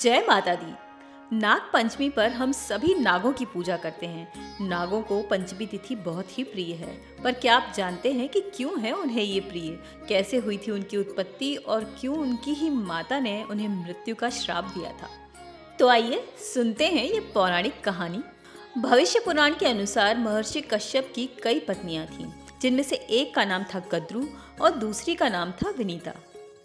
जय माता दी। नाग पंचमी पर हम सभी नागों की पूजा करते हैं। नागों को पंचमी तिथि बहुत ही प्रिय है, पर क्या आप जानते हैं कि क्यों है उन्हें ये प्रिय? कैसे हुई थी उनकी उत्पत्ति और क्यों उनकी ही माता ने उन्हें मृत्यु का श्राप दिया था? तो आइए सुनते हैं ये पौराणिक कहानी। भविष्य पुराण के अनुसार महर्षि कश्यप की कई पत्नियां थीं, जिनमें से एक का नाम था कद्रू और दूसरी का नाम था विनीता।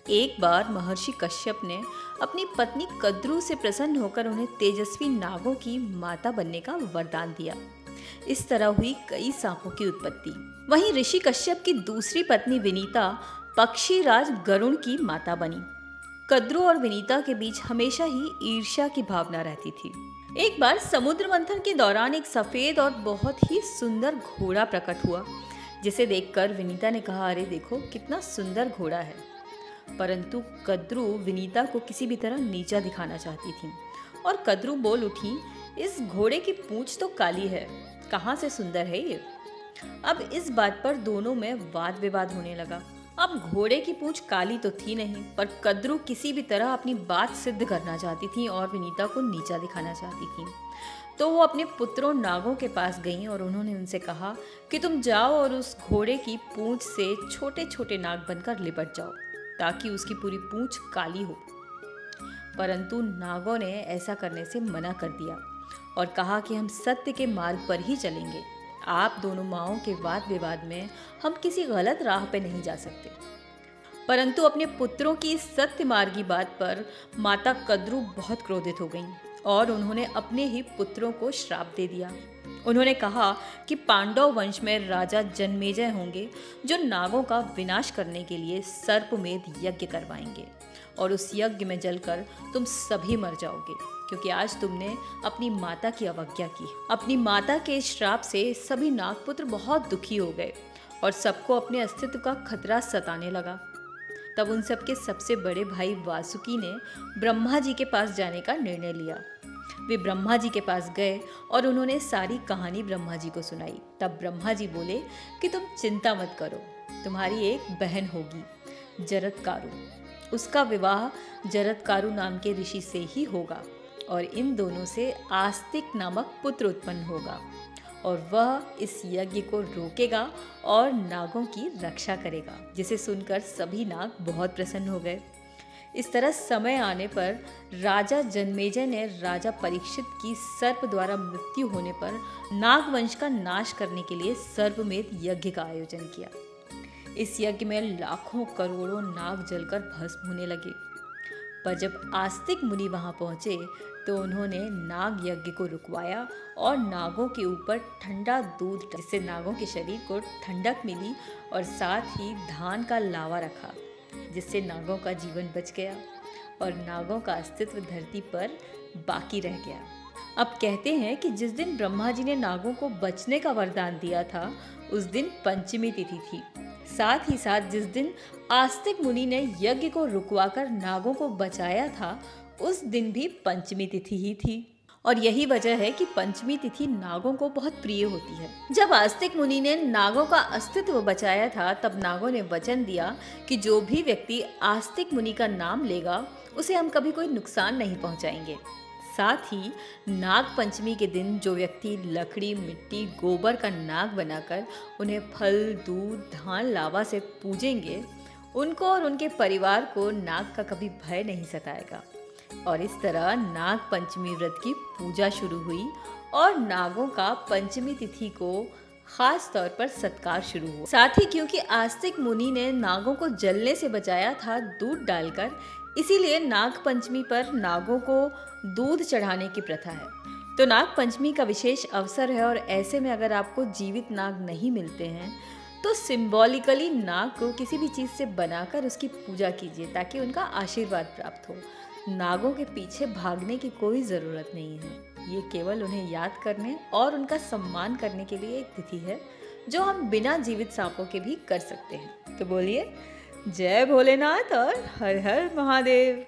एक बार महर्षि कश्यप ने अपनी पत्नी कद्रू से प्रसन्न होकर उन्हें तेजस्वी नागों की माता बनने का वरदान दिया। इस तरह हुई कई सांपों की उत्पत्ति। वहीं ऋषि कश्यप की दूसरी पत्नी विनीता पक्षीराज गरुण की माता बनी। कद्रू और विनीता के बीच हमेशा ही ईर्ष्या की भावना रहती थी। एक बार समुद्र मंथन के दौरान एक सफेद और बहुत ही सुंदर घोड़ा प्रकट हुआ, जिसे देखकर विनीता ने कहा, अरे देखो कितना सुंदर घोड़ा है। परंतु कद्रू विनीता को किसी भी तरह नीचा दिखाना चाहती थी और कद्रू बोल उठी, इस घोड़े की पूंछ तो काली है, कहाँ से सुंदर है ये। अब इस बात पर दोनों में वाद विवाद होने लगा। अब घोड़े की पूंछ काली तो थी नहीं, पर कद्रू किसी भी तरह अपनी बात सिद्ध करना चाहती थी और विनीता को नीचा दिखाना चाहती थी। तो वो अपने पुत्रों नागों के पास गईं और उन्होंने उनसे कहा कि तुम जाओ और उस घोड़े की पूंछ से छोटे छोटे नाग बनकर लिपट जाओ, ताकि उसकी पूरी पूंछ काली हो। परंतु नागों ने ऐसा करने से मना कर दिया और कहा कि हम सत्य के मार्ग पर ही चलेंगे। आप दोनों माओं के वाद विवाद में हम किसी गलत राह पे नहीं जा सकते। परंतु अपने पुत्रों की इस सत्य मार्गी बात पर माता कद्रू बहुत क्रोधित हो गईं और उन्होंने अपने ही पुत्रों को श्राप दे दिया। उन्होंने कहा कि पांडव वंश में राजा जन्मेजय होंगे, जो नागों का विनाश करने के लिए सर्पमेध यज्ञ करवाएंगे और उस यज्ञ में जलकर तुम सभी मर जाओगे, क्योंकि आज तुमने अपनी माता की अवज्ञा की। अपनी माता के श्राप से सभी नागपुत्र बहुत दुखी हो गए और सबको अपने अस्तित्व का खतरा सताने लगा। तब उन सबके सबसे बड़े भाई वासुकी ने ब्रह्मा जी के पास जाने का निर्णय लिया। वे ब्रह्मा जी के पास गए और उन्होंने सारी कहानी ब्रह्मा जी को सुनाई। तब ब्रह्मा जी बोले कि तुम चिंता मत करो, तुम्हारी एक बहन होगी जरत्कारु। उसका विवाह जरत्कारु नाम के ऋषि से ही होगा और इन दोनों से आस्तिक नामक पुत्र उत्पन्न होगा और वह इस यज्ञ को रोकेगा और नागों की रक्षा करेगा। जिसे सुनकर सभी नाग बहुत प्रसन्न हो गए। इस तरह समय आने पर राजा जन्मेजय ने राजा परीक्षित की सर्प द्वारा मृत्यु होने पर नागवंश का नाश करने के लिए सर्पमेध यज्ञ का आयोजन किया। इस यज्ञ में लाखों करोड़ों नाग जलकर भस्म होने लगे। पर जब आस्तिक मुनि वहां पहुंचे तो उन्होंने नाग यज्ञ को रुकवाया और नागों के ऊपर ठंडा दूध, जिससे नागों के शरीर को ठंडक मिली, और साथ ही धान का लावा रखा, जिससे नागों का जीवन बच गया और नागों का अस्तित्व धरती पर बाकी रह गया। अब कहते हैं कि जिस दिन ब्रह्मा जी ने नागों को बचने का वरदान दिया था, उस दिन पंचमी तिथि थी। साथ ही साथ जिस दिन आस्तिक मुनि ने यज्ञ को रुकवाकर नागों को बचाया था, उस दिन भी पंचमी तिथि ही थी। और यही वजह है कि पंचमी तिथि नागों को बहुत प्रिय होती है। जब आस्तिक मुनि ने नागों का अस्तित्व बचाया था, तब नागों ने वचन दिया कि जो भी व्यक्ति आस्तिक मुनि का नाम लेगा, उसे हम कभी कोई नुकसान नहीं पहुंचाएंगे। साथ ही नाग पंचमी के दिन जो व्यक्ति लकड़ी, मिट्टी, गोबर का नाग बनाकर उन्हें फल, दूध, धान, लावा से पूजेंगे, उनको और उनके परिवार को नाग का कभी भय नहीं सताएगा। और इस तरह नाग पंचमी व्रत की पूजा शुरू हुई और नागों का पंचमी तिथि को खास तौर पर सत्कार शुरू हुआ। साथ ही क्योंकि आस्तिक मुनि ने नागों को जलने से बचाया था दूध डालकर, इसीलिए नाग पंचमी पर नागों को दूध चढ़ाने की प्रथा है। तो नाग पंचमी का विशेष अवसर है और ऐसे में अगर आपको जीवित नाग नहीं मिलते हैं तो सिंबॉलिकली नाग को किसी भी चीज़ से बनाकर उसकी पूजा कीजिए, ताकि उनका आशीर्वाद प्राप्त हो। नागों के पीछे भागने की कोई ज़रूरत नहीं है। ये केवल उन्हें याद करने और उनका सम्मान करने के लिए एक तिथि है, जो हम बिना जीवित सांपों के भी कर सकते हैं। तो बोलिए जय भोलेनाथ और हर हर महादेव।